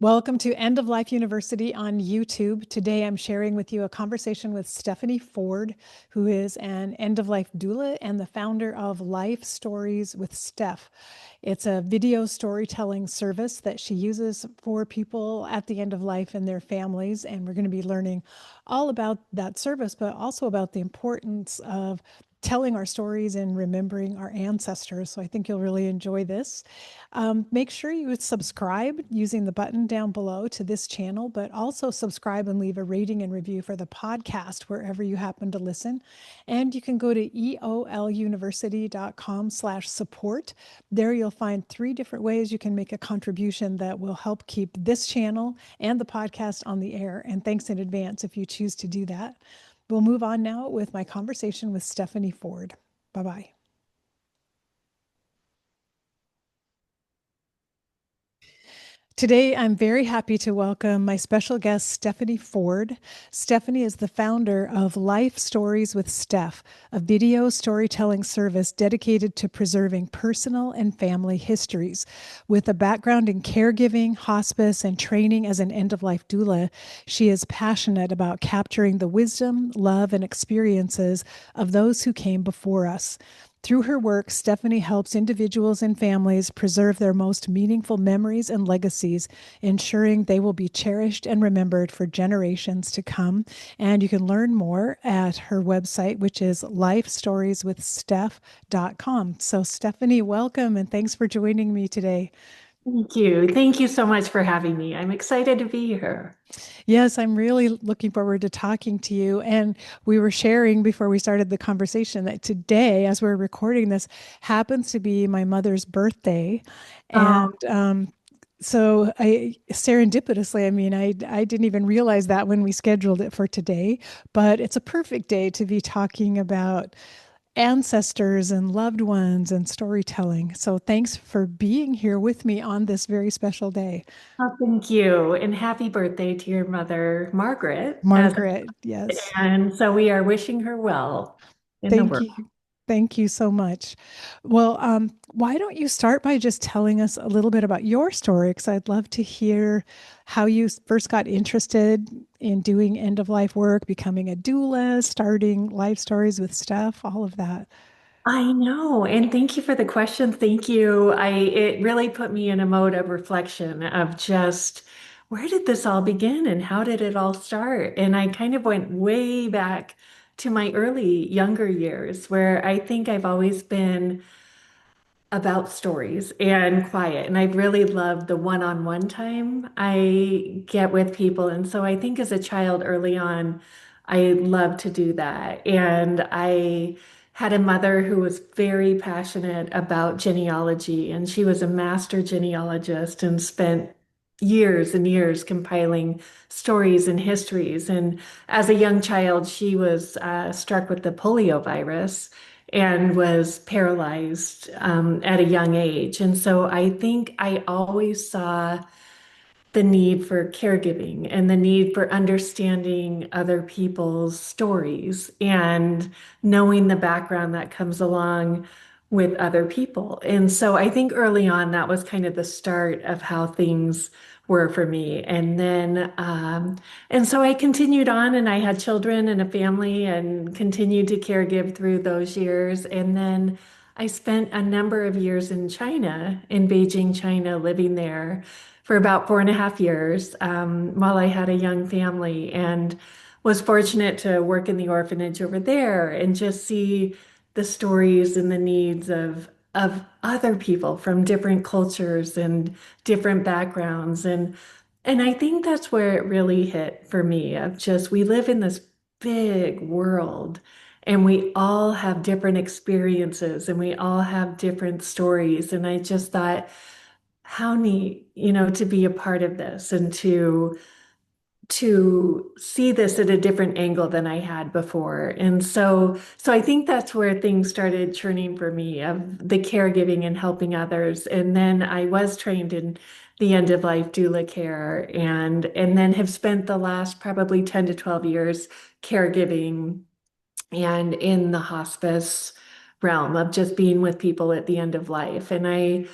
Welcome to End of Life University on YouTube. Today I'm sharing with you a conversation with Stephanie Ford, who is an end of life doula and the founder of Life Stories with Steph. It's a video storytelling service that she uses for people at the end of life and their families. And we're going to be learning all about that service, but also about the importance of telling our stories and remembering our ancestors. So I think you'll really enjoy this. Make sure you would subscribe using the button down below to this channel, but also subscribe and leave a rating and review for the podcast wherever you happen to listen. And you can go to eoluniversity.com/support. There you'll find 3 different ways you can make a contribution that will help keep this channel and the podcast on the air. And thanks in advance if you choose to do that. We'll move on now with my conversation with Stephanie Ford. Bye-bye. Today, I'm very happy to welcome my special guest, Stephanie Ford. Stephanie is the founder of Life Stories with Steph, a video storytelling service dedicated to preserving personal and family histories. With a background in caregiving, hospice, and training as an end-of-life doula, she is passionate about capturing the wisdom, love, and experiences of those who came before us. Through her work, Stephanie helps individuals and families preserve their most meaningful memories and legacies, ensuring they will be cherished and remembered for generations to come. And you can learn more at her website, which is lifestorieswithsteph.com. So, Stephanie, welcome and thanks for joining me today. Thank you. Thank you so much for having me. I'm excited to be here. Yes, I'm really looking forward to talking to you. And we were sharing before we started the conversation that today, as we're recording this, happens to be my mother's birthday. Oh, And so I serendipitously, I didn't even realize that when we scheduled it for today, but it's a perfect day to be talking about ancestors and loved ones and storytelling. So thanks for being here with me on this very special day. thank you. And happy birthday to your mother, Margaret. Margaret, yes. And so we are wishing her well in the Thank world. you. Thank you so much. Well, why don't you start by just telling us a little bit about your story? Because I'd love to hear how you first got interested in doing end of life work, becoming a doula, starting life stories with Steph, all of that. I know. And thank you for the question. Thank you. It really put me in a mode of reflection of just where did this all begin and how did it all start? And I kind of went way back to my early younger years where I think I've always been about stories and quiet. And I really love the one-on-one time I get with people. And so I think as a child early on, I loved to do that. And I had a mother who was very passionate about genealogy, and she was a master genealogist and spent years and years compiling stories and histories. And as a young child, she was struck with the polio virus and was paralyzed at a young age. And so I think I always saw the need for caregiving and the need for understanding other people's stories and knowing the background that comes along with other people. And so I think early on that was kind of the start of how things were for me. And so I continued on and I had children and a family and continued to caregive through those years. And then I spent a number of years in China, in Beijing, China, living there for about 4.5 years while I had a young family and was fortunate to work in the orphanage over there and just see the stories and the needs of other people from different cultures and different backgrounds. And I think that's where it really hit for me of just we live in this big world and we all have different experiences and we all have different stories. And I just thought, how neat, to be a part of this and to see this at a different angle than I had before. And so I think that's where things started churning for me of the caregiving and helping others. And then I was trained in the end of life doula care and then have spent the last probably 10 to 12 years caregiving and in the hospice realm of just being with people at the end of life. And I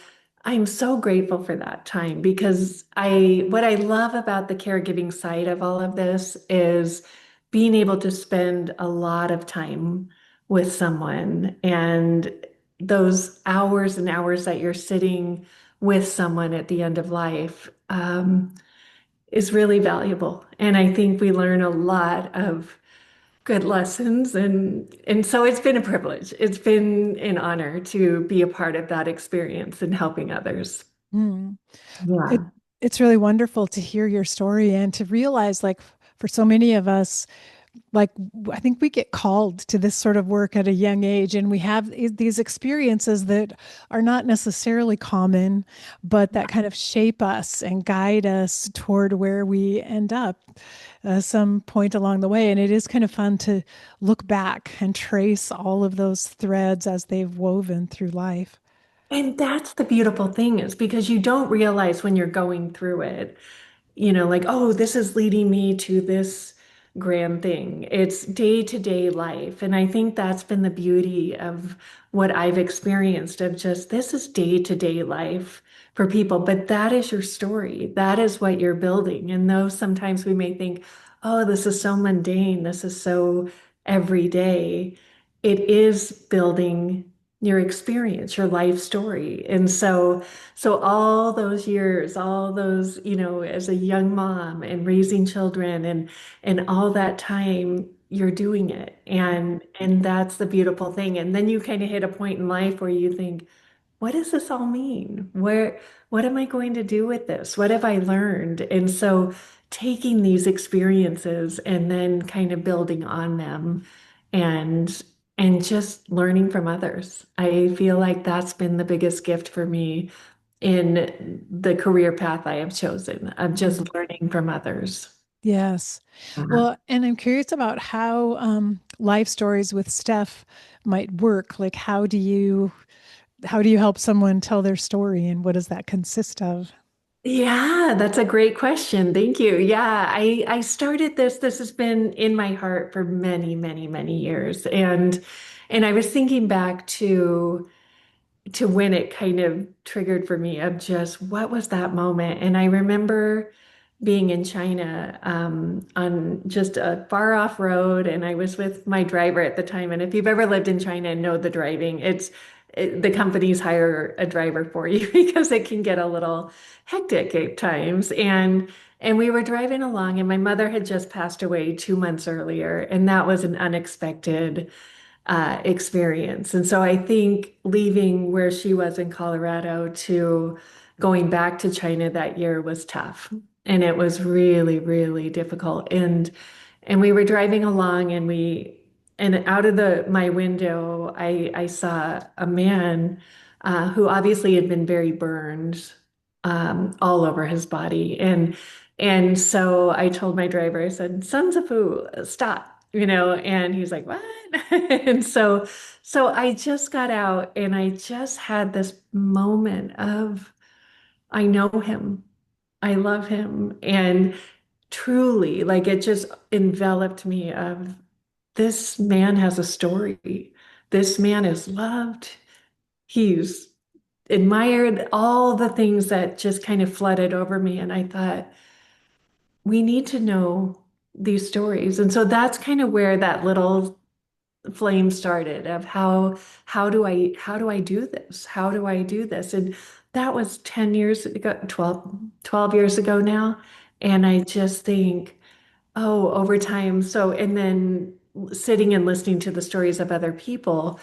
I'm so grateful for that time because what I love about the caregiving side of all of this is being able to spend a lot of time with someone, and those hours and hours that you're sitting with someone at the end of life, is really valuable. And I think we learn a lot of good lessons, and so it's been a privilege. It's been an honor to be a part of that experience and helping others. Hmm. It Yeah. it's really wonderful to hear your story and to realize, like, for so many of us, like, I think we get called to this sort of work at a young age, and we have these experiences that are not necessarily common, but that kind of shape us and guide us toward where we end up some point along the way. And it is kind of fun to look back and trace all of those threads as they've woven through life. And that's the beautiful thing is because you don't realize when you're going through it, like, oh, this is leading me to this grand thing. It's day to day life. And I think that's been the beauty of what I've experienced of just this is day to day life for people. But that is your story. That is what you're building. And though sometimes we may think, oh, this is so mundane, this is so everyday, it is building your experience, your life story. And so all those years, all those, as a young mom and raising children and all that time, you're doing it. And that's the beautiful thing. And then you kind of hit a point in life where you think, what does this all mean? What am I going to do with this? What have I learned? And so taking these experiences and then kind of building on them and and just learning from others. I feel like that's been the biggest gift for me in the career path I have chosen of Mm. just learning from others. Yes. Uh-huh. Well, and I'm curious about how life stories with Steph might work. Like, how do you help someone tell their story, and what does that consist of? Yeah, that's a great question. Thank you. Yeah, I started this. This has been in my heart for many, many, many years. And I was thinking back to when it kind of triggered for me of just what was that moment. And I remember being in China on just a far off road, and I was with my driver at the time. And if you've ever lived in China and know the driving, the companies hire a driver for you because it can get a little hectic at times. And we were driving along, and my mother had just passed away 2 months earlier, and that was an unexpected experience. And so I think leaving where she was in Colorado to going back to China that year was tough. And it was really, really difficult. And we were driving along and out of the my window, I saw a man who obviously had been very burned all over his body. And so I told my driver, I said, Sons of Fu, stop, and he's like, what? And so I just got out and I just had this moment of, I know him. I love him. And truly, like it just enveloped me of this man has a story. This man is loved. He's admired, all the things that just kind of flooded over me. And I thought, we need to know these stories. And so that's kind of where that little flame started of how do I do this? How do I do this? And that was 10 years ago, 12 years ago now. And I just think, oh, over time. So, and then sitting and listening to the stories of other people,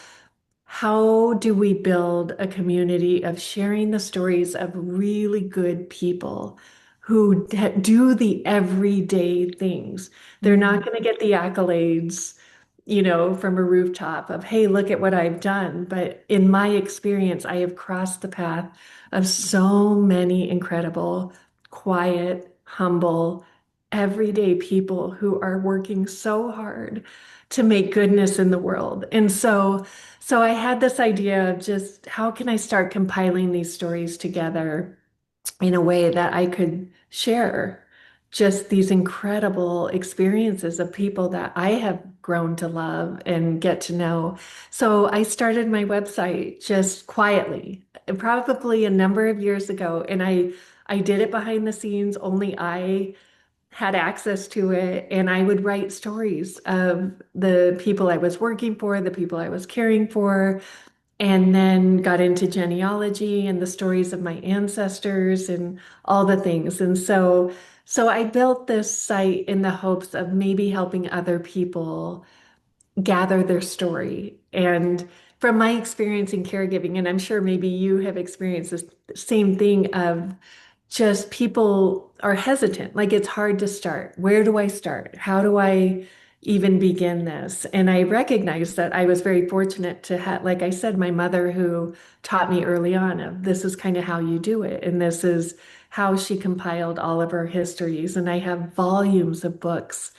how do we build a community of sharing the stories of really good people who do the everyday things? They're Mm, not going to get the accolades, from a rooftop of, hey, look at what I've done. But in my experience, I have crossed the path of so many incredible, quiet, humble, everyday people who are working so hard to make goodness in the world. And so I had this idea of just how can I start compiling these stories together in a way that I could share. just these incredible experiences of people that I have grown to love and get to know. So I started my website just quietly, probably a number of years ago, and I did it behind the scenes. Only I had access to it, and I would write stories of the people I was working for, the people I was caring for, and then got into genealogy and the stories of my ancestors and all the things. And so I built this site in the hopes of maybe helping other people gather their story. And from my experience in caregiving, and I'm sure maybe you have experienced this same thing of just people are hesitant. Like it's hard to start. Where do I start? How do I even begin this? And I recognize that I was very fortunate to have, like I said, my mother who taught me early on of this is kind of how you do it. And this is how she compiled all of her histories. And I have volumes of books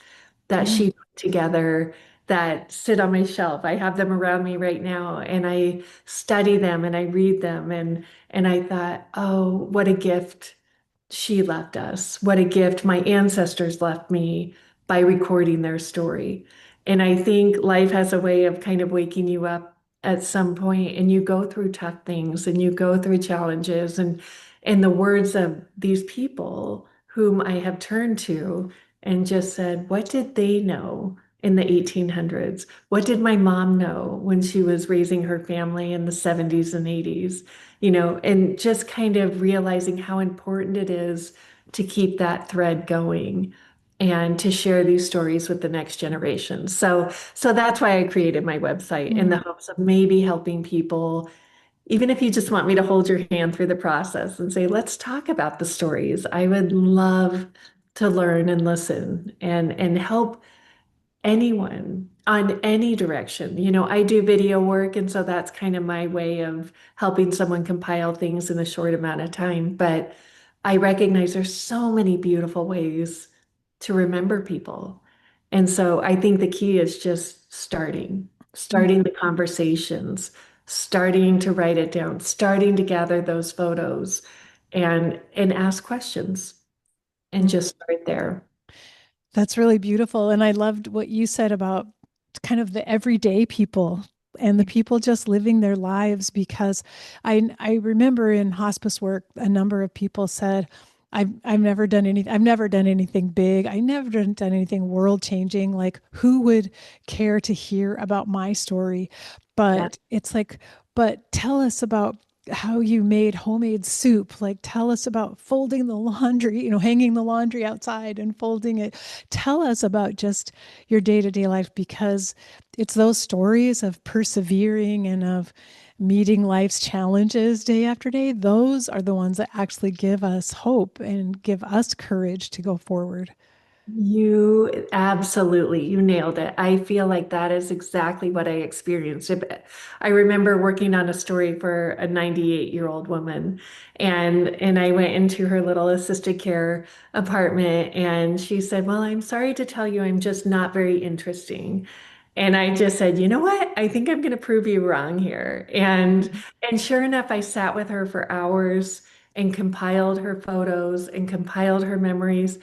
that Mm, she put together that sit on my shelf. I have them around me right now and I study them and I read them and I thought, "Oh, what a gift she left us. What a gift my ancestors left me by recording their story." And I think life has a way of kind of waking you up at some point and you go through tough things and you go through challenges and the words of these people whom I have turned to and just said, what did they know in the 1800s? What did my mom know when she was raising her family in the 70s and 80s? And just kind of realizing how important it is to keep that thread going and to share these stories with the next generation. So that's why I created my website in the mm, hopes of maybe helping people, even if you just want me to hold your hand through the process and say, let's talk about the stories. I would love to learn and listen and help anyone on any direction. I do video work, and so that's kind of my way of helping someone compile things in a short amount of time. But I recognize there's so many beautiful ways to remember people. And so I think the key is just starting mm, the conversations, starting to write it down, starting to gather those photos and ask questions and mm. just start there. That's really beautiful. And I loved what you said about kind of the everyday people and the people just living their lives because I remember in hospice work a number of people said I've never done anything big. I never done anything world changing. Like who would care to hear about my story? Yeah. But it's like, but tell us about how you made homemade soup. Like tell us about folding the laundry, hanging the laundry outside and folding it. Tell us about just your day-to-day life because it's those stories of persevering and of meeting life's challenges day after day. Those are the ones that actually give us hope and give us courage to go forward. You nailed it. I feel like that is exactly what I experienced. I remember working on a story for a 98-year-old woman and I went into her little assisted care apartment and she said, "Well, I'm sorry to tell you I'm just not very interesting." And I just said, "You know what? I think I'm going to prove you wrong here." And sure enough, I sat with her for hours and compiled her photos and compiled her memories.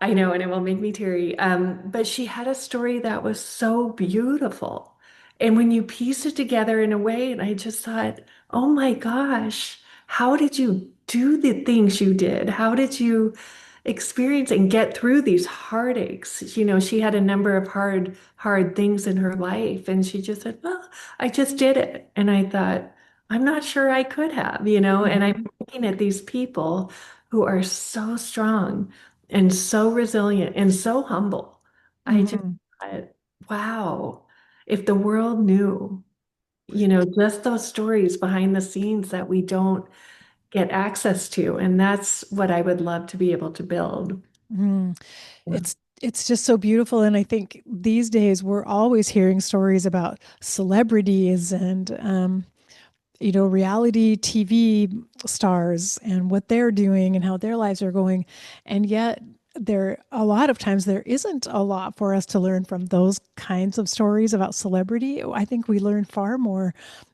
I know, and it will make me teary. But she had a story that was so beautiful. And when you piece it together in a way, and I just thought, oh my gosh, how did you do the things you did? How did you experience and get through these heartaches? She had a number of hard things in her life. And she just said, well, I just did it. And I thought, I'm not sure I could have, and I'm Mhm. looking at these people who are so strong and so resilient and so humble. I just Mhm. thought, wow, if the world knew, just those stories behind the scenes that we don't get access to. And that's what I would love to be able to build. Mm. It's just so beautiful. And I think these days we're always hearing stories about celebrities and reality TV stars and what they're doing and how their lives are going. And yet, a lot of times there isn't a lot for us to learn from those kinds of stories about celebrity. I think we learn far more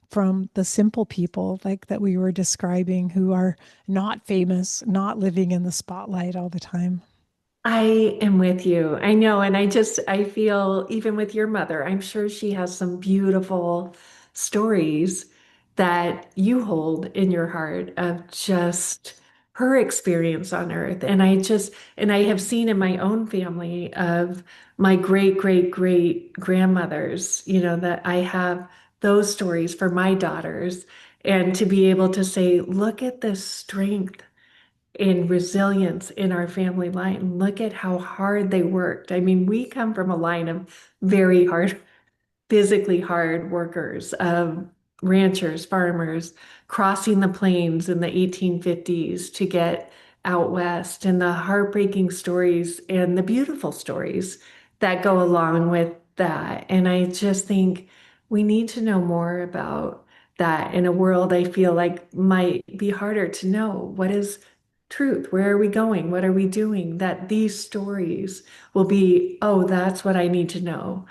from the simple people like that we were describing who are not famous, not living in the spotlight all the time. I am with you. I know. And I feel even with your mother, I'm sure she has some beautiful stories that you hold in your heart of just her experience on earth. And I have seen in my own family of my great grandmothers, that I have those stories for my daughters. And to be able to say, look at the strength in resilience in our family line. Look at how hard they worked. I mean, we come from a line of very hard, physically hard workers, ranchers, farmers, crossing the plains in the 1850s to get out west, and the heartbreaking stories and the beautiful stories that go along with that. And I just think we need to know more about that in a world I feel like might be harder to know. What is truth? Where are we going? What are we doing? That these stories will be, oh, that's what I need to know.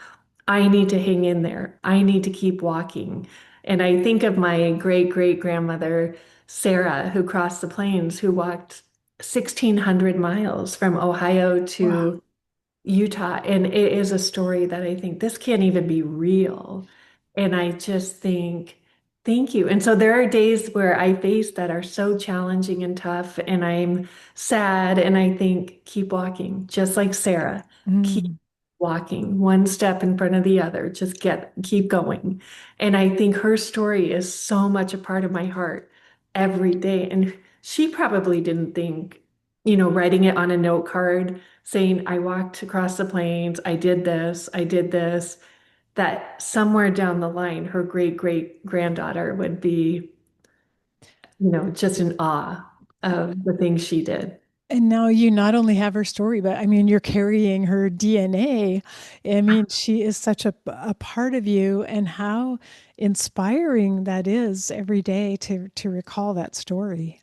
I need to hang in there. I need to keep walking. And I think of my great grandmother, Sarah, who crossed the plains, who walked 1,600 miles from Ohio Wow. to Utah. And it is a story that I think this can't even be real. And I just think, thank you. And so there are days where I face that are so challenging and tough, and I'm sad. And I think, keep walking, just like Sarah. Keep Mm. walking one step in front of the other. Keep going. And I think her story is so much a part of my heart every day. And she probably didn't think, writing it on a note card saying, I walked across the plains, I did this, that somewhere down the line, her great granddaughter would be, just in awe of the things she did. And now you not only have her story, but I mean, you're carrying her DNA. I mean, she is such a part of you, and how inspiring that is every day to recall that story.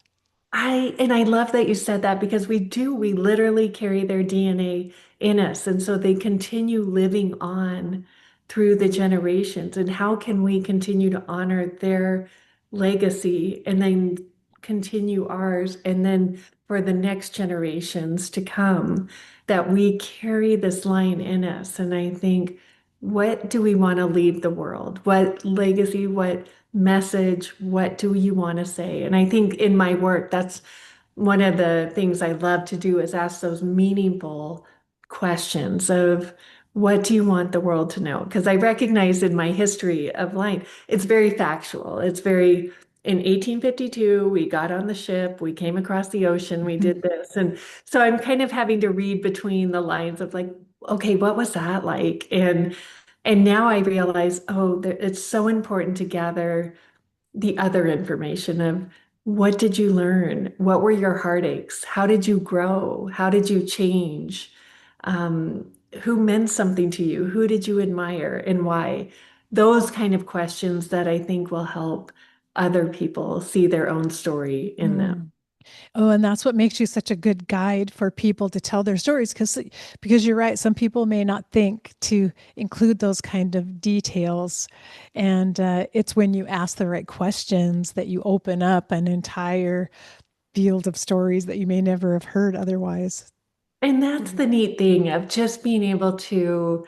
I love that you said that because we literally carry their DNA in us. And so they continue living on through the generations. And how can we continue to honor their legacy and then continue ours? And then for the next generations to come, that we carry this line in us. And I think, what do we want to leave the world? What legacy, what message, what do you want to say? And I think in my work, that's one of the things I love to do is ask those meaningful questions of what do you want the world to know? Because I recognize in my history of life, it's very factual. It's very, in 1852, we got on the ship, we came across the ocean, we did this. And so I'm kind of having to read between the lines of like, okay, what was that like? And now I realize, oh, it's so important to gather the other information of what did you learn? What were your heartaches? How did you grow? How did you change? Um, who meant something to you? Who did you admire and why? Those kind of questions that I think will help other people see their own story in them. Mm. Oh, and that's what makes you such a good guide for people to tell their stories, because you're right, some people may not think to include those kind of details, and it's when you ask the right questions that you open up an entire field of stories that you may never have heard otherwise. And that's the neat thing of just being able to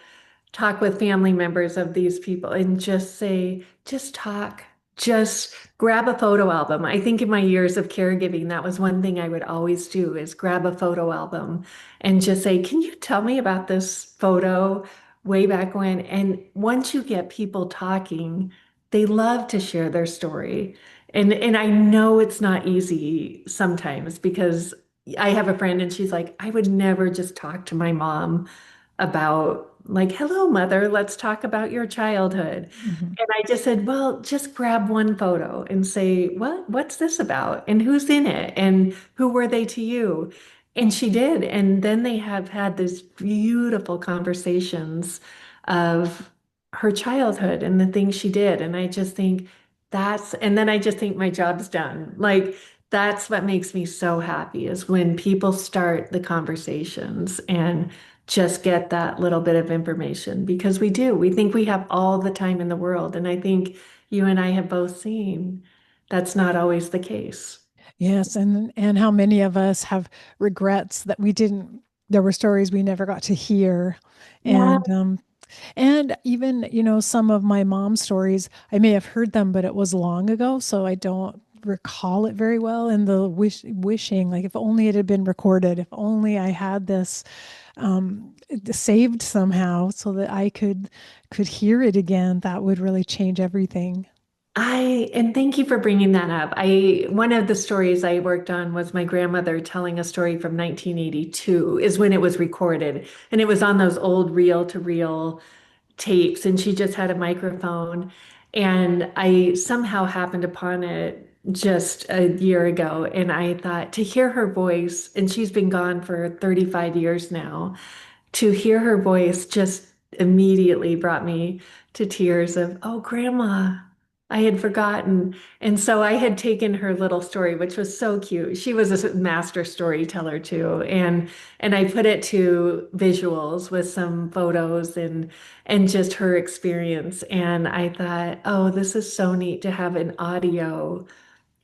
talk with family members of these people and just say, just talk, just grab a photo album. I think in my years of caregiving, that was one thing I would always do is grab a photo album and just say, can you tell me about this photo way back when? And once you get people talking, they love to share their story. And I know it's not easy sometimes because I have a friend and she's like, I would never just talk to my mom about like, hello, mother, let's talk about your childhood. Mhm. And I just said, well, just grab one photo and say, what's this about? And who's in it? And who were they to you? And she did. And then they have had these beautiful conversations of her childhood and the things she did. And I just think and then I just think my job's done. Like, that's what makes me so happy is when people start the conversations and just get that little bit of information because we do. We think we have all the time in the world. And I think you and I have both seen that's not always the case. Yes, and how many of us have regrets that we didn't there were stories we never got to hear. Yeah. And even, some of my mom's stories, I may have heard them, but it was long ago, so I don't recall it very well. And the wishing, like if only it had been recorded, if only I had this saved somehow so that I could hear it again, that would really change everything. And thank you for bringing that up. One of the stories I worked on was my grandmother telling a story from 1982 is when it was recorded. And it was on those old reel to reel tapes, and she just had a microphone. And I somehow happened upon it just a year ago. And I thought to hear her voice, and she's been gone for 35 years now, to hear her voice just immediately brought me to tears of, oh, Grandma, I had forgotten. And so I had taken her little story, which was so cute. She was a master storyteller too. And I put it to visuals with some photos and just her experience. And I thought, oh, this is so neat to have an audio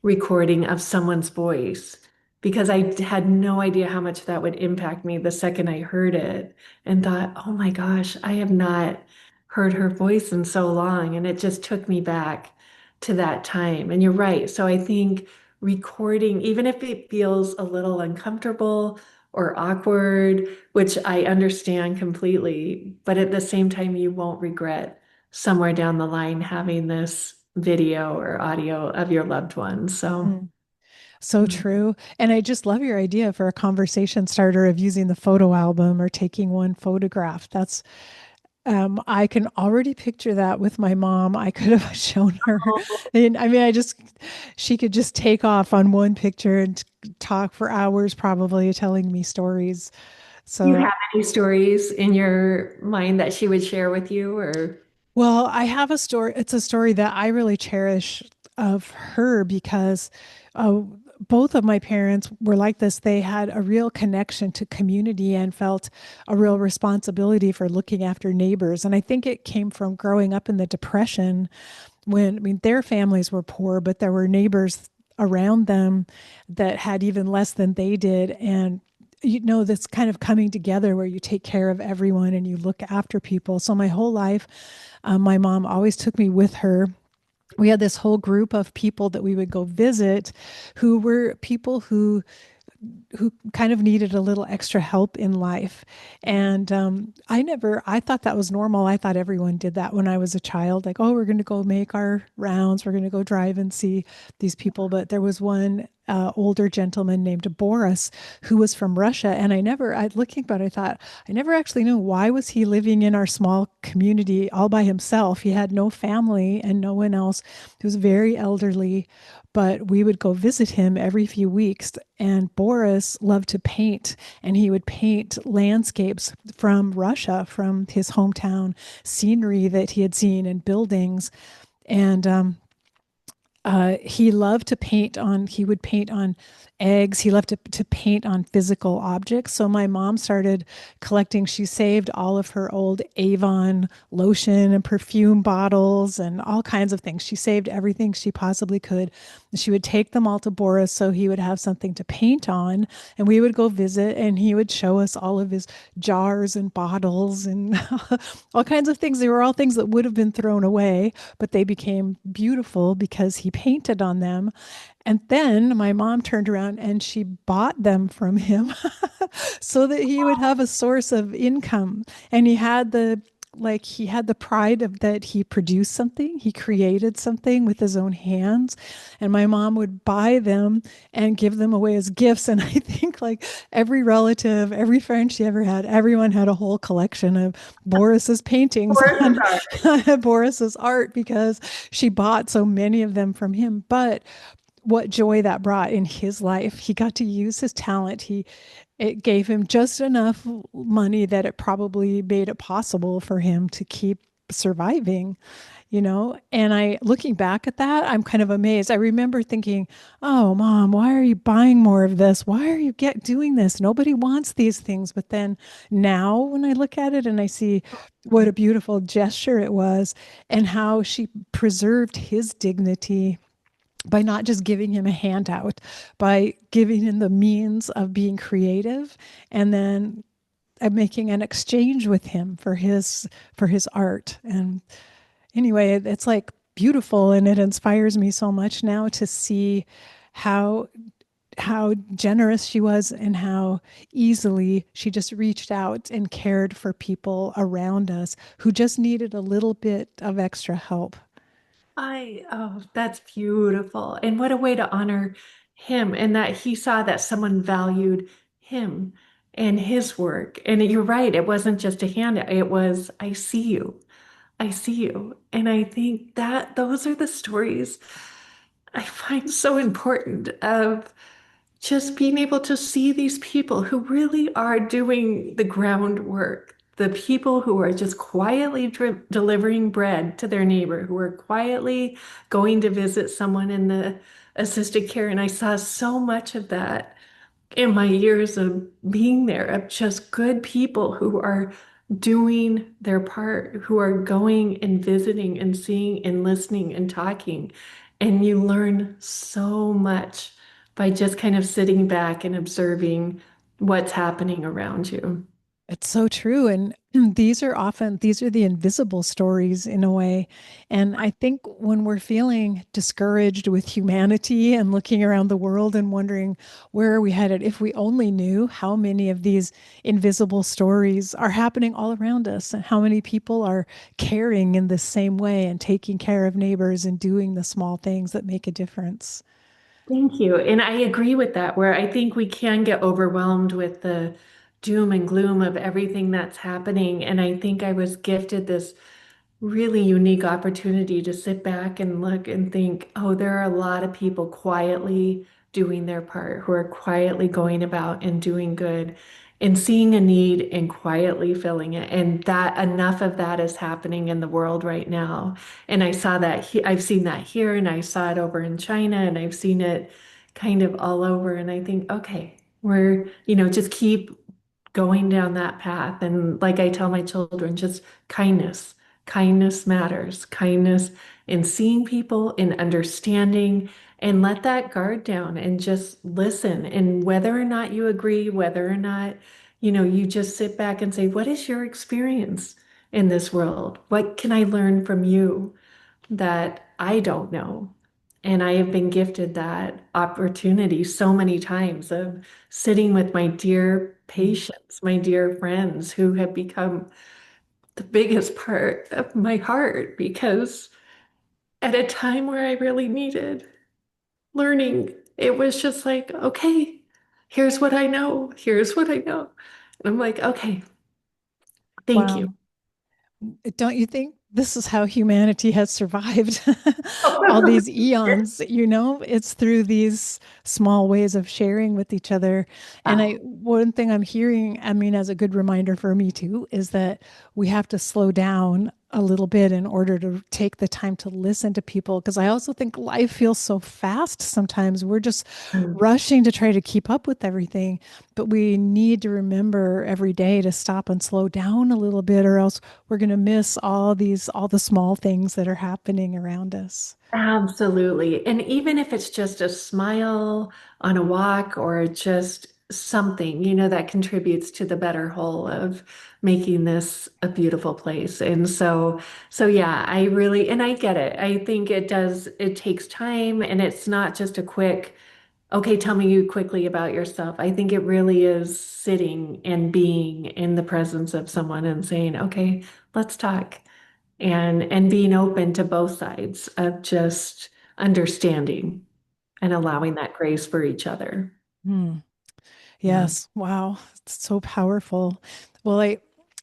recording of someone's voice because I had no idea how much that would impact me the second I heard it and thought, oh my gosh, I have not heard her voice in so long. And it just took me back to that time. And you're right. So I think recording, even if it feels a little uncomfortable or awkward, which I understand completely, but at the same time, you won't regret somewhere down the line having this video or audio of your loved ones. So, Mm. So true. And I just love your idea for a conversation starter of using the photo album or taking one photograph. I can already picture that with my mom. I could have shown her. And I mean, she could just take off on one picture and talk for hours, probably telling me stories. do you So, have any stories in your mind that she would share with you or? well, I have a story. It's a story that I really cherish of her because uh, both of my parents were like this. They had a real connection to community and felt a real responsibility for looking after neighbors. And I think it came from growing up in the Depression when, I mean, their families were poor, but there were neighbors around them that had even less than they did. And this kind of coming together where you take care of everyone and you look after people. So my whole life, my mom always took me with her. We had this whole group of people that we would go visit who were people who kind of needed a little extra help in life. And I thought that was normal. I thought everyone did that when I was a child. Like, oh, we're going to go make our rounds. We're going to go drive and see these people. But there was one older gentleman named Boris who was from Russia. And looking back, I thought, I never actually knew why was he living in our small community all by himself. He had no family and no one else. He was very elderly, but we would go visit him every few weeks. And Boris loved to paint, and he would paint landscapes from Russia, from his hometown, scenery that he had seen and buildings. And he would paint on eggs. He loved to paint on physical objects. So my mom started collecting. She saved all of her old Avon lotion and perfume bottles and all kinds of things. She saved everything she possibly could. She would take them all to Boris so he would have something to paint on. And we would go visit and he would show us all of his jars and bottles and all kinds of things. They were all things that would have been thrown away, but they became beautiful because he painted on them. And then my mom turned around and she bought them from him so that he would have a source of income. And he had the pride of that he produced something, he created something with his own hands. And my mom would buy them and give them away as gifts. And I think like every relative, every friend she ever had, everyone had a whole collection of Boris's paintings on Boris's art because she bought so many of them from him. But what joy that brought in his life. He got to use his talent. It gave him just enough money that it probably made it possible for him to keep surviving. And looking back at that, I'm kind of amazed. I remember thinking, "Oh, mom, why are you buying more of this? Why are you doing this? Nobody wants these things." But then now when I look at it and I see what a beautiful gesture it was and how she preserved his dignity by not just giving him a handout, by giving him the means of being creative and then I'm making an exchange with him for his art. And anyway, it's like beautiful, and it inspires me so much now to see how how generous she was and how easily she just reached out and cared for people around us who just needed a little bit of extra help. oh, that's beautiful. And what a way to honor him and that he saw that someone valued him and his work. And you're right, it wasn't just a handout, it was, I see you. I see you. And I think that those are the stories I find so important of just being able to see these people who really are doing the groundwork, the people who are just quietly delivering bread to their neighbor, who are quietly going to visit someone in the assisted care. And I saw so much of that in my years of being there, of just good people who are doing their part, who are going and visiting and seeing and listening and talking. And you learn so much by just kind of sitting back and observing what's happening around you. It's so true. And these are the invisible stories in a way. And I think when we're feeling discouraged with humanity and looking around the world and wondering where are we headed, if we only knew how many of these invisible stories are happening all around us and how many people are caring in the same way and taking care of neighbors and doing the small things that make a difference. Thank you. And I agree with that, where I think we can get overwhelmed with the doom and gloom of everything that's happening. And I think I was gifted this really unique opportunity to sit back and look and think, oh, there are a lot of people quietly doing their part, who are quietly going about and doing good and seeing a need and quietly filling it. And that enough of that is happening in the world right now. And I saw that I've seen that here, and I saw it over in China, and I've seen it kind of all over. And I think, okay, we're, just keep going down that path. And like I tell my children, just kindness. Kindness matters. Kindness in seeing people, in understanding, and let that guard down and just listen. And whether or not you agree, whether or not, you just sit back and say, what is your experience in this world? What can I learn from you that I don't know? And I have been gifted that opportunity so many times of sitting with my dear patients, my dear friends who have become the biggest part of my heart because at a time where I really needed learning, it was just like, okay, here's what I know. Here's what I know. And I'm like, okay, thank you. Wow. Don't you think this is how humanity has survived all these eons? You know, it's through these small ways of sharing with each other. And one thing I'm hearing, I mean, as a good reminder for me too, is that we have to slow down a little bit in order to take the time to listen to people. Because I also think life feels so fast sometimes. We're just rushing to try to keep up with everything. But we need to remember every day to stop and slow down a little bit, or else we're going to miss all the small things that are happening around us. Absolutely. And even if it's just a smile on a walk or just something, that contributes to the better whole of making this a beautiful place. And so yeah, and I get it. I think it takes time, and it's not just a quick, okay, tell me quickly about yourself. I think it really is sitting and being in the presence of someone and saying, okay, let's talk, and being open to both sides of just understanding and allowing that grace for each other. Hmm. Yeah. Yes. Wow. It's so powerful. Well, I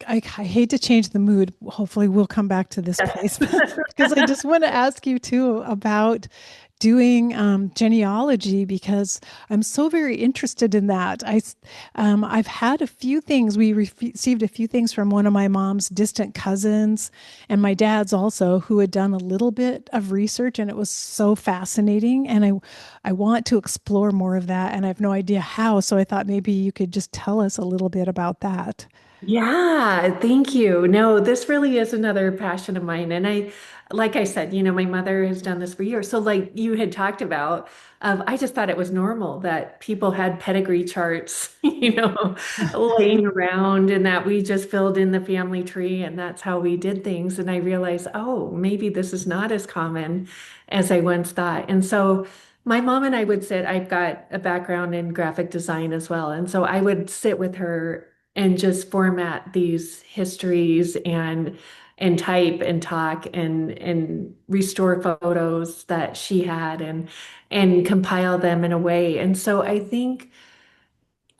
hate to change the mood. Hopefully, we'll come back to this place because I just want to ask you too about doing genealogy because I'm so very interested in that. I've had a few things. We received a few things from one of my mom's distant cousins and my dad's also, who had done a little bit of research, and it was so fascinating. And I want to explore more of that, and I have no idea how. So I thought maybe you could just tell us a little bit about that. Yeah, thank you. No, this really is another passion of mine. And like I said, my mother has done this for years. So like you had talked about, I just thought it was normal that people had pedigree charts, laying around and that we just filled in the family tree and that's how we did things. And I realized, oh, maybe this is not as common as I once thought. And so my mom and I would sit, I've got a background in graphic design as well. And so I would sit with her and just format these histories and type and talk and restore photos that she had and compile them in a way. And so I think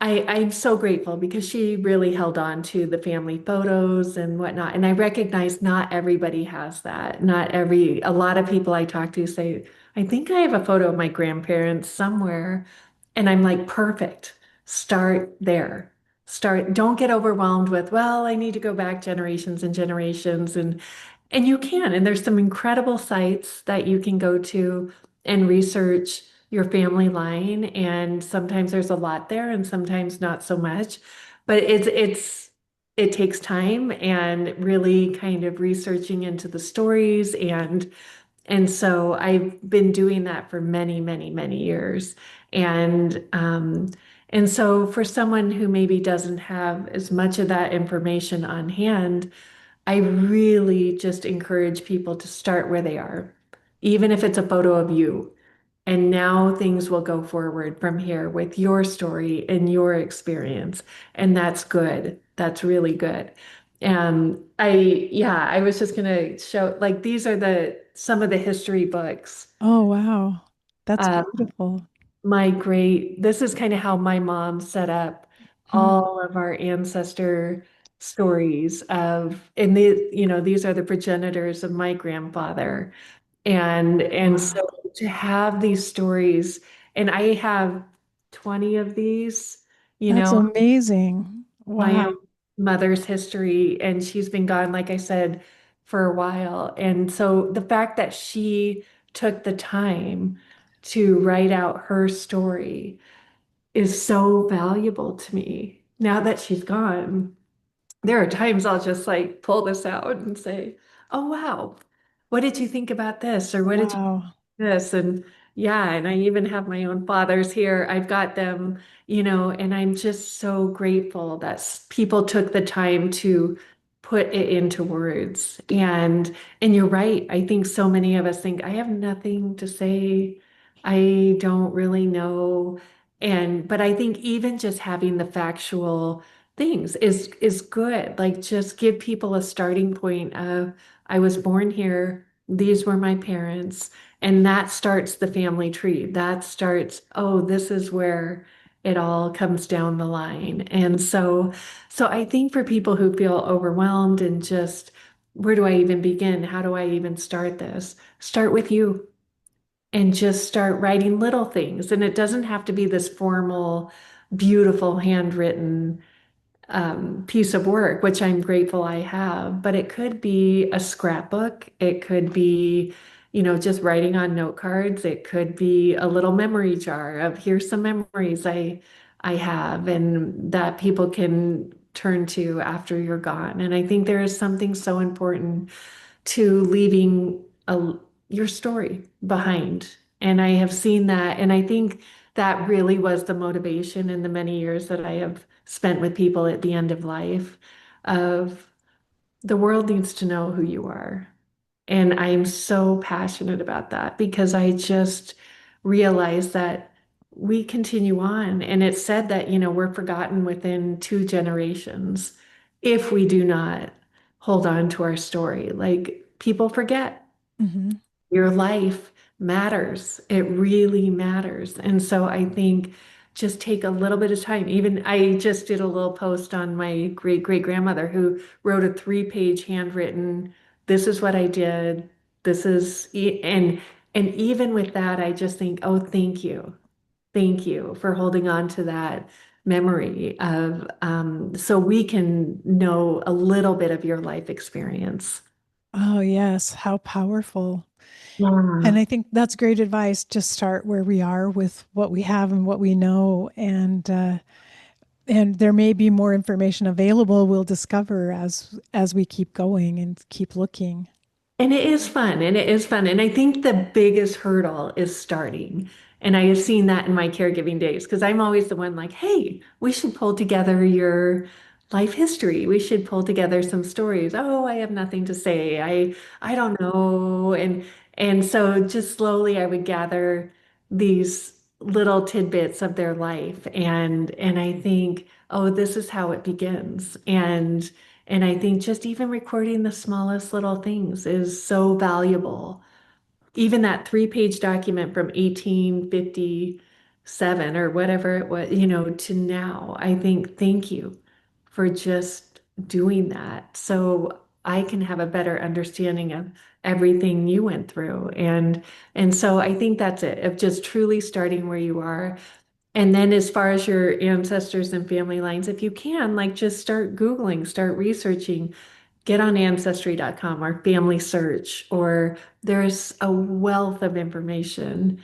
I'm so grateful because she really held on to the family photos and whatnot. And I recognize not everybody has that. A lot of people I talk to say, I think I have a photo of my grandparents somewhere. And I'm like, perfect. Start there. Don't get overwhelmed with, well, I need to go back generations and generations. And you can. And there's some incredible sites that you can go to and research your family line. And sometimes there's a lot there and sometimes not so much. But it takes time and really kind of researching into the stories and so I've been doing that for many, many, many years. And and so for someone who maybe doesn't have as much of that information on hand, I really just encourage people to start where they are, even if it's a photo of you. And now things will go forward from here with your story and your experience. And that's good. That's really good. Yeah, I was just gonna show, like, these are some of the history books. Oh, wow. That's Uh, beautiful. this is kind of how my mom set up Hmm. all of our ancestor stories and these are the progenitors of my grandfather. And so to have these stories, and I have 20 of these, you That's know, amazing. my Wow. own mother's history, and she's been gone, like I said, for a while. And so the fact that she took the time to write out her story is so valuable to me. Now that she's gone, there are times I'll just like pull this out and say, "Oh, wow. What did you think about this?" Or what did you Wow. Yes, and yeah, and I even have my own fathers here. I've got them, and I'm just so grateful that people took the time to put it into words. And you're right. I think so many of us think I have nothing to say. I don't really know. But I think even just having the factual things is good. Like just give people a starting point of I was born here. These were my parents. And that starts the family tree. That starts, oh, this is where it all comes down the line. And so I think for people who feel overwhelmed and just, where do I even begin? How do I even start this? Start with you and just start writing little things. And it doesn't have to be this formal, beautiful handwritten piece of work, which I'm grateful I have, but it could be a scrapbook. It could be, just writing on note cards. It could be a little memory jar of here's some memories I have and that people can turn to after you're gone. And I think there is something so important to leaving your story behind. And I have seen that. And I think that really was the motivation in the many years that I have spent with people at the end of life of the world needs to know who you are. And I'm so passionate about that because I just realized that we continue on. And it's said that, we're forgotten within 2 generations if we do not hold on to our story. Like people forget Hmm. your life matters. It really matters. And so I think just take a little bit of time. Even I just did a little post on my great great grandmother who wrote a 3-page handwritten, this is what I did. This is, and even with that, I just think, oh, thank you. Thank you for holding on to that memory of, so we can know a little bit of your life experience. Oh, yes. How powerful. And Yeah. I think that's great advice. Just start where we are with what we have and what we know. And And there may be more information available we'll discover as we keep going and keep looking. And it is fun, and it is fun. And I think the biggest hurdle is starting. And I have seen that in my caregiving days because I'm always the one like, hey, we should pull together your life history. We should pull together some stories. Oh, I have nothing to say. I don't know. And so just slowly I would gather these little tidbits of their life. And I think, oh, this is how it begins. And I think just even recording the smallest little things is so valuable. Even that 3-page document from 1857 or whatever it was, to now, I think thank you for just doing that. So I can have a better understanding of everything you went through. And so I think that's it, of just truly starting where you are. And then as far as your ancestors and family lines, if you can, like just start Googling, start researching, get on ancestry.com or family search, or there's a wealth of information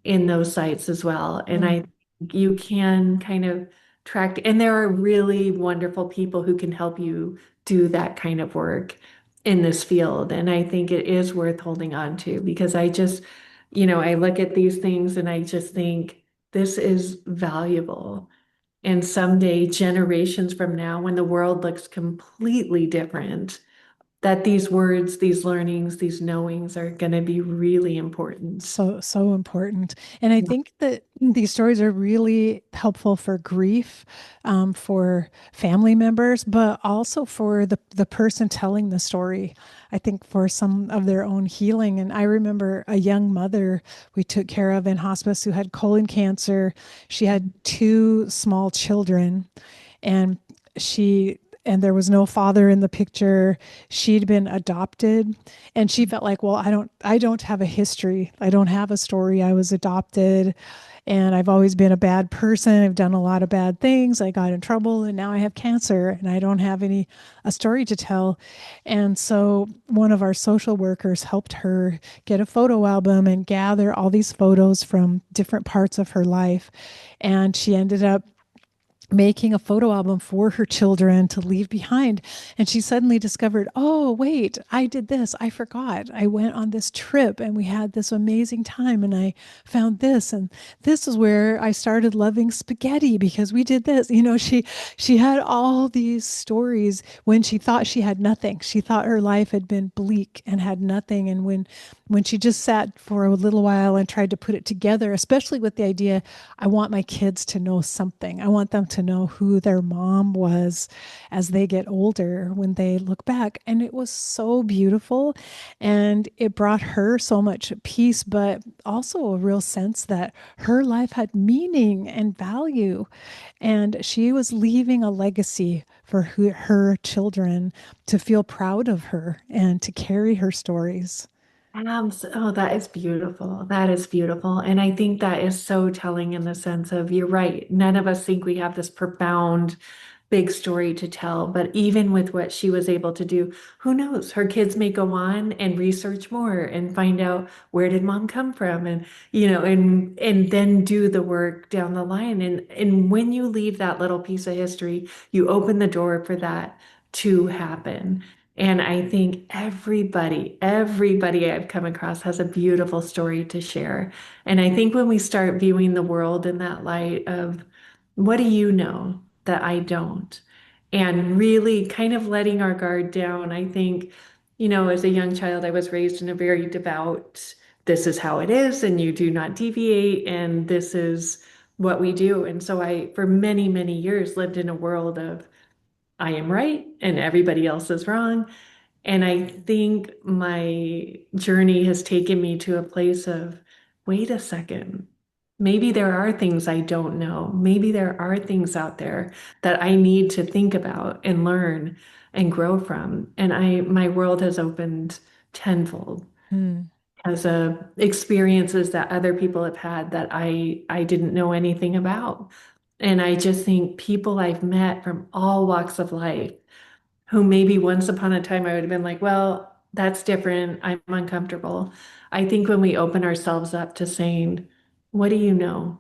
in those sites as well. And I Mm. think you can kind of track, and there are really wonderful people who can help you do that kind of work in this field. And I think it is worth holding on to because I look at these things and I just think this is valuable. And someday, generations from now, when the world looks completely different, that these words, these learnings, these knowings are going to be really important. So important. And I think that these stories are really helpful for grief, for family members, but also for the person telling the story. I think for some of their own healing. And I remember a young mother we took care of in hospice who had colon cancer. She had two small children, and she and there was no father in the picture. She'd been adopted, and she felt like, well, I don't have a history. I don't have a story. I was adopted, and I've always been a bad person. I've done a lot of bad things. I got in trouble, and now I have cancer, and I don't have a story to tell. And so one of our social workers helped her get a photo album and gather all these photos from different parts of her life. And she ended up making a photo album for her children to leave behind. And she suddenly discovered, oh, wait, I did this. I forgot. I went on this trip and we had this amazing time and I found this. And this is where I started loving spaghetti because we did this. She had all these stories when she thought she had nothing. She thought her life had been bleak and had nothing. And when she just sat for a little while and tried to put it together, especially with the idea, I want my kids to know something. I want them to know who their mom was as they get older when they look back. And it was so beautiful. And it brought her so much peace, but also a real sense that her life had meaning and value. And she was leaving a legacy for her children to feel proud of her and to carry her stories. Oh, that is beautiful. That is beautiful. And I think that is so telling in the sense of you're right. None of us think we have this profound big story to tell. But even with what she was able to do, who knows? Her kids may go on and research more and find out where did mom come from and then do the work down the line. And when you leave that little piece of history, you open the door for that to happen. And I think everybody I've come across has a beautiful story to share. And I think when we start viewing the world in that light of what do you know that I don't? And really kind of letting our guard down. I think, as a young child, I was raised in a very devout, this is how it is, and you do not deviate, and this is what we do. And so for many, many years, lived in a world of I am right and everybody else is wrong. And I think my journey has taken me to a place of, wait a second. Maybe there are things I don't know. Maybe there are things out there that I need to think about and learn and grow from. And my world has opened tenfold Hmm. as experiences that other people have had that I didn't know anything about. And I just think people I've met from all walks of life who maybe once upon a time I would have been like, well, that's different. I'm uncomfortable. I think when we open ourselves up to saying, what do you know?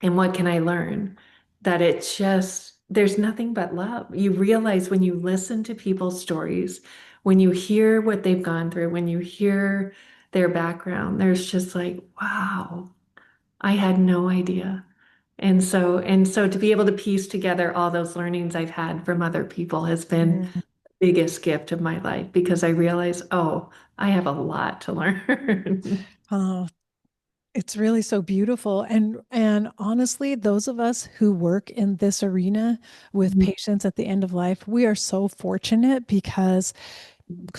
And what can I learn? that it's just, there's nothing but love. You realize when you listen to people's stories, when you hear what they've gone through, when you hear their background, there's just like, wow, I had no idea. And so to be able to piece together all those learnings I've had from other people has been Mm. the biggest gift of my life because I realize, oh, I have a lot to learn. Oh, it's really so beautiful. And honestly, those of us who work in this arena with patients at the end of life, we are so fortunate because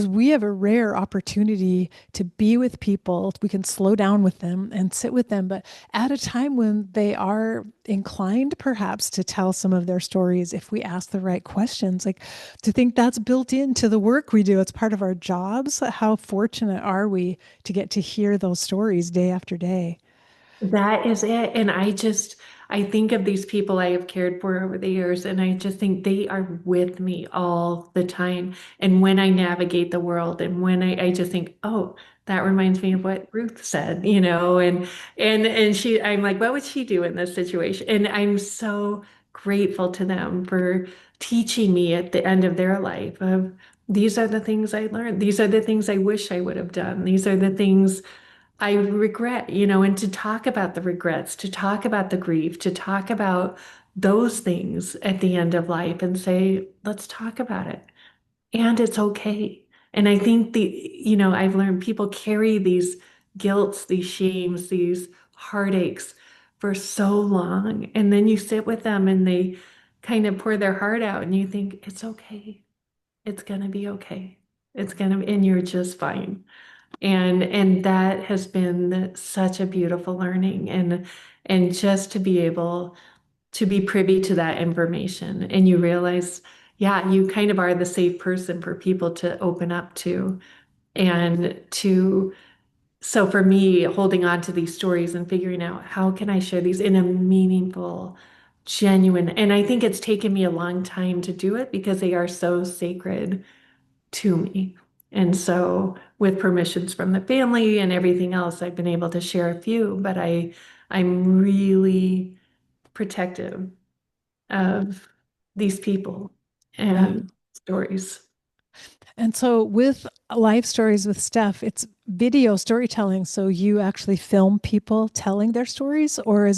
we have a rare opportunity to be with people. We can slow down with them and sit with them, but at a time when they are inclined perhaps to tell some of their stories, if we ask the right questions, like to think that's built into the work we do, it's part of our jobs. How fortunate are we to get to hear those stories day after day? That is it. And I think of these people I have cared for over the years, and I just think they are with me all the time. And when I navigate the world, and when I just think, oh, that reminds me of what Ruth said, I'm like, what would she do in this situation? And I'm so grateful to them for teaching me at the end of their life of these are the things I learned. These are the things I wish I would have done. These are the things I regret, and to talk about the regrets, to talk about the grief, to talk about those things at the end of life and say, let's talk about it. And it's okay. And I think I've learned people carry these guilts, these shames, these heartaches for so long. And then you sit with them and they kind of pour their heart out and you think, it's okay. It's gonna be okay. And you're just fine. And that has been such a beautiful learning and just to be able to be privy to that information and you realize, yeah, you kind of are the safe person for people to open up to and to so for me holding on to these stories and figuring out how can I share these in a meaningful genuine and I think it's taken me a long time to do it because they are so sacred to me. And so, with permissions from the family and everything else, I've been able to share a few, but I'm really protective of these people Yeah. and stories. And so with life stories with Steph, it's video storytelling. So you actually film people telling their stories, or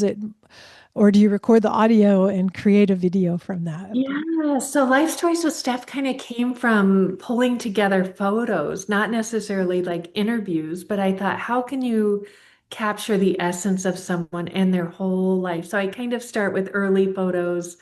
do you record the audio and create a video from that? Yeah, so Life Stories with Steph kind of came from pulling together photos, not necessarily like interviews, but I thought, how can you capture the essence of someone and their whole life? So I kind of start with early photos.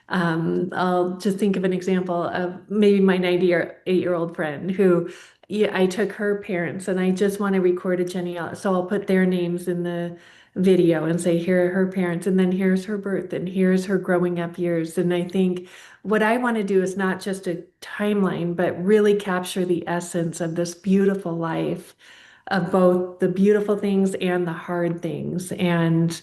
I'll just think of an example of maybe my 98-year-old friend who, yeah, I took her parents and I just want to record a genealogy. So I'll put their names in the video and say, here are her parents, and then here's her birth, and here's her growing up years. And I think what I want to do is not just a timeline, but really capture the essence of this beautiful life of both the beautiful things and the hard things. And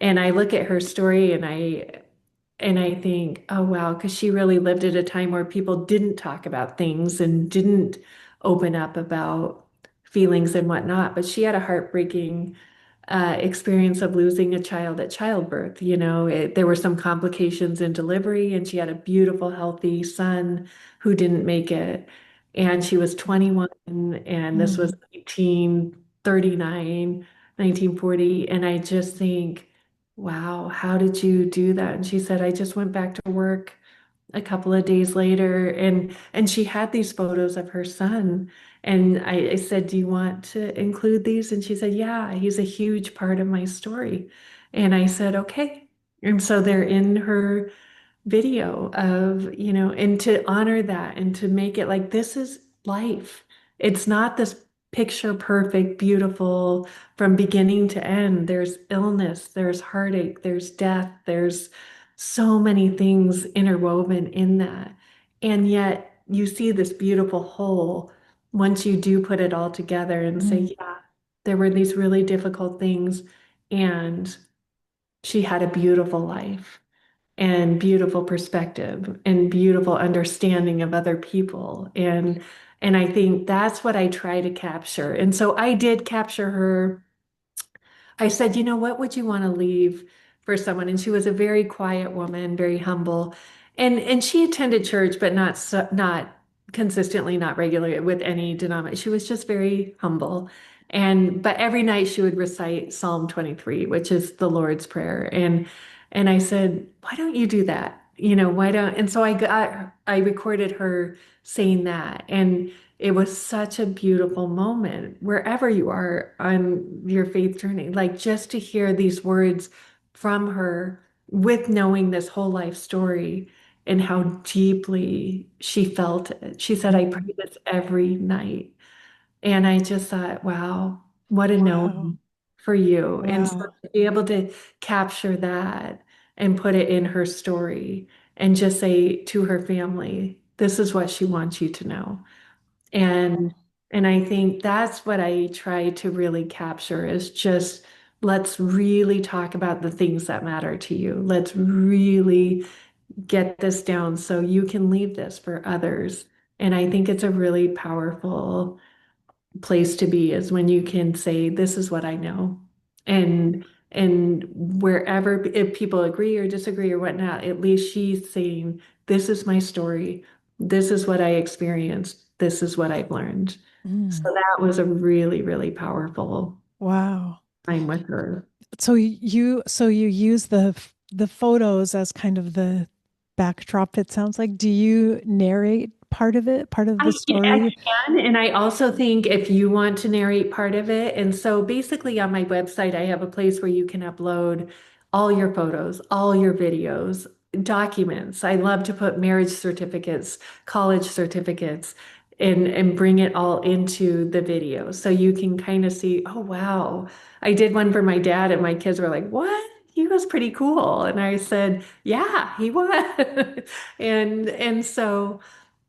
I look at her story and I think, oh wow, because she really lived at a time where people didn't talk about things and didn't open up about feelings and whatnot. But she had a heartbreaking experience of losing a child at childbirth. There were some complications in delivery, and she had a beautiful, healthy son who didn't make it. And she was 21, and this was Mm. 1939, 1940. And I just think, wow, how did you do that? And she said, I just went back to work a couple of days later and she had these photos of her son. And I said, do you want to include these? And she said, yeah, he's a huge part of my story. And I said, okay. And so they're in her video of, and to honor that and to make it like this is life. It's not this picture perfect, beautiful from beginning to end. There's illness, there's heartache, there's death, there's so many things interwoven in that. And yet you see this beautiful whole once you do put it all together and Mm. say, yeah, there were these really difficult things, and she had a beautiful life and beautiful perspective and beautiful understanding of other people and I think that's what I try to capture. And so I did capture her. I said, what would you want to leave for someone. And she was a very quiet woman, very humble. And she attended church, but not consistently, not regularly with any denomination. She was just very humble. And but every night she would recite Psalm 23, which is the Lord's Prayer. And I said, why don't you do that? Why don't, and so I recorded her saying that. And it was such a beautiful moment wherever you are on your faith journey, like just to hear these words from her with knowing this whole life story and how deeply she felt it. She said, I pray Mm. this every night. And I just thought, wow, what a Wow. knowing for you. And so Wow. to be able to capture that and put it in her story and just say to her family, this is what she wants you to know. And and I think that's what I try to really capture is just let's really talk about the things that matter to you. Let's really get this down so you can leave this for others. And I think it's a really powerful place to be is when you can say, this is what I know. And wherever if people agree or disagree or whatnot, at least she's saying, this is my story. This is what I experienced. This is what I've learned. So Mm. that was a really, really powerful Wow. time with her. So you use the photos as kind of the backdrop, it sounds like. Do you narrate part of the I story? can, and I also think if you want to narrate part of it, and so basically on my website, I have a place where you can upload all your photos, all your videos, documents. I love to put marriage certificates, college certificates, and bring it all into the video. So you can kind of see, oh wow, I did one for my dad, and my kids were like, what? He was pretty cool. And I said, yeah, he was. And so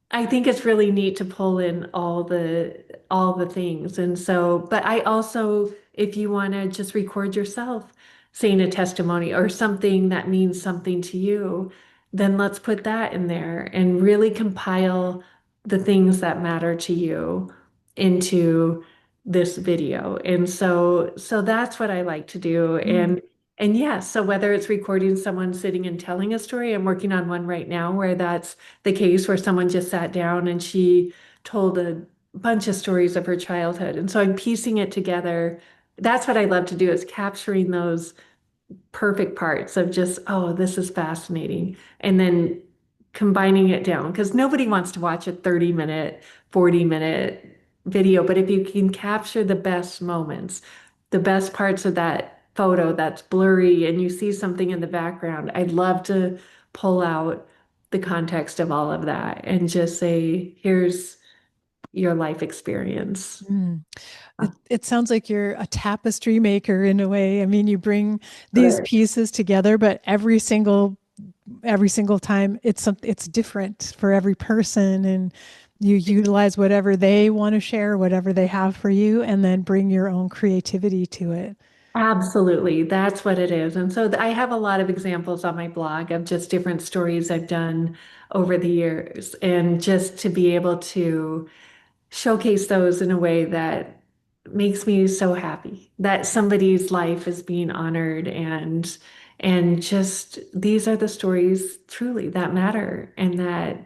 I think it's really neat to pull in all the things. And so, but I also, if you want to just record yourself saying a testimony or something that means something to you, then let's put that in there and really compile the things that matter to you into this video. And so that's what I like to do. Mm. And yes, so whether it's recording someone sitting and telling a story, I'm working on one right now where that's the case where someone just sat down and she told a bunch of stories of her childhood. And so I'm piecing it together. That's what I love to do is capturing those perfect parts of just, oh, this is fascinating. And then combining it down because nobody wants to watch a 30-minute, 40-minute video. But if you can capture the best moments, the best parts of that photo that's blurry and you see something in the background, I'd love to pull out the context of all of that and just say, here's your life experience. Mm. It sounds like you're a tapestry maker in a way. I mean, you bring these Good. pieces together, but every single time it's different for every person, and you utilize whatever they want to share, whatever they have for you, and then bring your own creativity to it. Absolutely. That's what it is. And so I have a lot of examples on my blog of just different stories I've done over the years. And just to be able to showcase those in a way that makes me so happy that somebody's life is being honored and just these are the stories truly that matter and that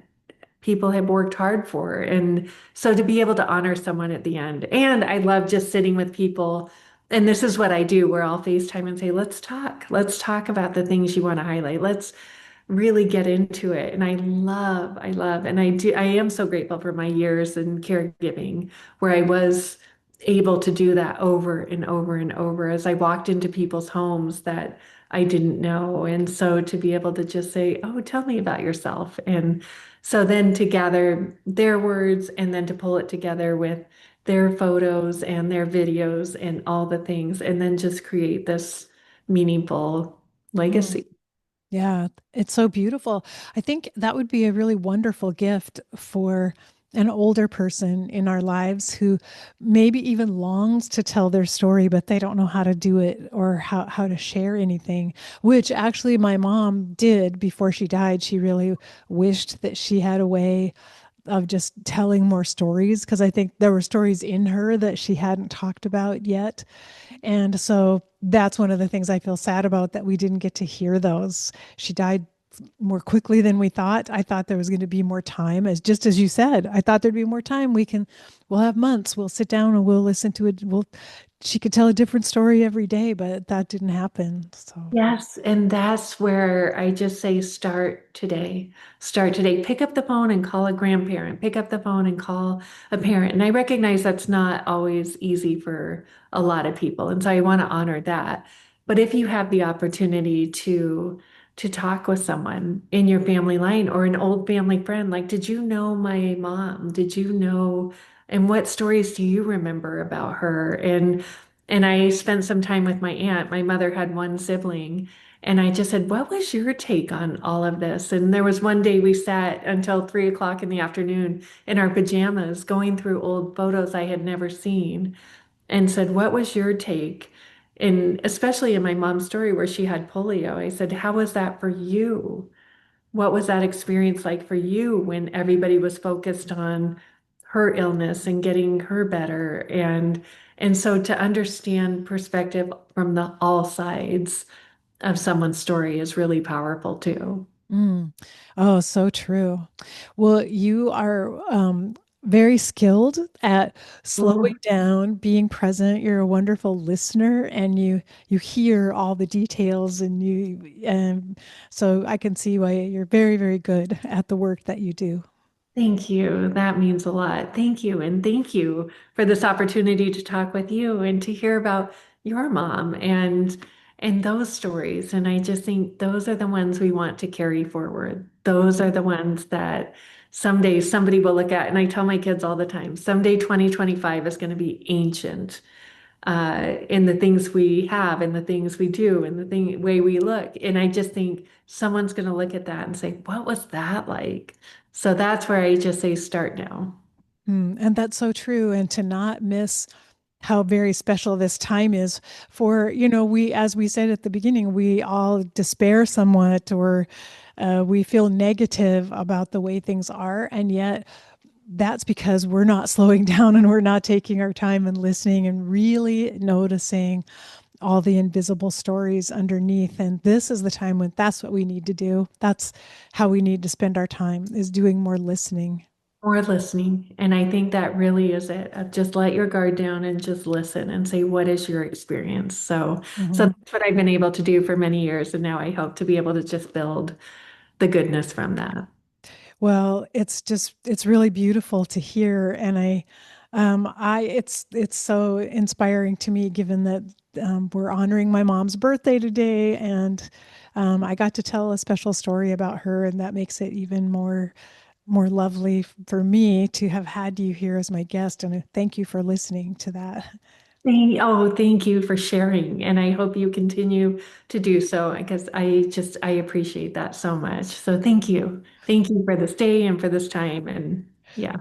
people have worked hard for. And so to be able to honor someone at the end. And I love just sitting with people. And this is what I do where I'll FaceTime and say, let's talk. Let's talk about the things you want to highlight. Let's really get into it. And and I am so grateful for my years in caregiving where I was able to do that over and over and over as I walked into people's homes that I didn't know. And so to be able to just say, oh, tell me about yourself. And so then to gather their words and then to pull it together with their photos and their videos and all the things, and then just create this meaningful Mm. legacy. Yeah, it's so beautiful. I think that would be a really wonderful gift for an older person in our lives who maybe even longs to tell their story, but they don't know how to do it or how to share anything, which actually my mom did before she died. She really wished that she had a way of just telling more stories because I think there were stories in her that she hadn't talked about yet. And so That's one of the things I feel sad about that we didn't get to hear those. She died more quickly than we thought. I thought there was going to be more time, as just as you said. I thought there'd be more time. We'll have months. We'll sit down and we'll listen to it. She could tell a different story every day, but that didn't happen. So, Yes, and that's where I just say start today. Start today. Pick up the phone and call a grandparent. Pick up the phone and call a parent. And I recognize that's not always easy for a lot of people. And so I want to honor that. But if you have the opportunity to talk with someone in your family line or an old family friend, like, did you know my mom? Did you know, and what stories do you remember about her? And I spent some time with my aunt. My mother had one sibling. And I just said, what was your take on all of this? And there was one day we sat until 3 o'clock in the afternoon in our pajamas going through old photos I had never seen and said, what was your take? And especially in my mom's story where she had polio, I said, how was that for you? What was that experience like for you when everybody was focused on her illness and getting her better? And so to understand perspective from the all sides of someone's story is really powerful too. mm. Oh, so true. Well, you are very skilled at Oh, slowing down, being present. You're a wonderful listener, and you hear all the details, and so I can see why you're very, very good at the work that you do. thank you. That means a lot. Thank you. And thank you for this opportunity to talk with you and to hear about your mom and those stories. And I just think those are the ones we want to carry forward. Those are the ones that someday somebody will look at. And I tell my kids all the time, someday 2025 is going to be ancient in the things we have and the things we do and the way we look. And I just think someone's going to look at that and say, what was that like? So that's where I just say start now. And that's so true. And to not miss how very special this time is for, as we said at the beginning, we all despair somewhat or we feel negative about the way things are. And yet that's because we're not slowing down and we're not taking our time and listening and really noticing all the invisible stories underneath. And this is the time when that's what we need to do. That's how we need to spend our time is doing more listening. More listening. And I think that really is it. Just let your guard down and just listen and say, what is your experience? So Mhm. that's what I've been able to do for many years. And now I hope to be able to just build the goodness from that. Well, it's really beautiful to hear, and it's so inspiring to me, given that we're honoring my mom's birthday today, and I got to tell a special story about her, and that makes it even more lovely for me to have had you here as my guest, and thank you for listening to that. Thank you for sharing. And I hope you continue to do so because I appreciate that so much. So thank you. Thank you for this day and for this time. And yeah.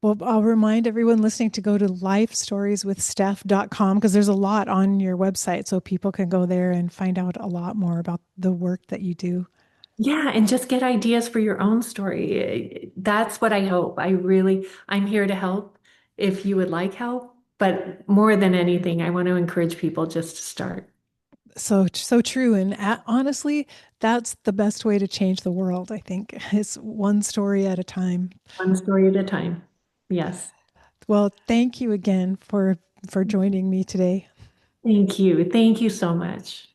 Well, I'll remind everyone listening to go to lifestorieswithsteph.com because there's a lot on your website, so people can go there and find out a lot more about the work that you do. Yeah, and just get ideas for your own story. That's what I hope. I'm here to help if you would like help. But more than anything, I want to encourage people just to start So true. And honestly, that's the best way to change the world, I think. It's one story at a time. one story at a time. Yes. Well, thank you again for joining me today. Thank you. Thank you so much.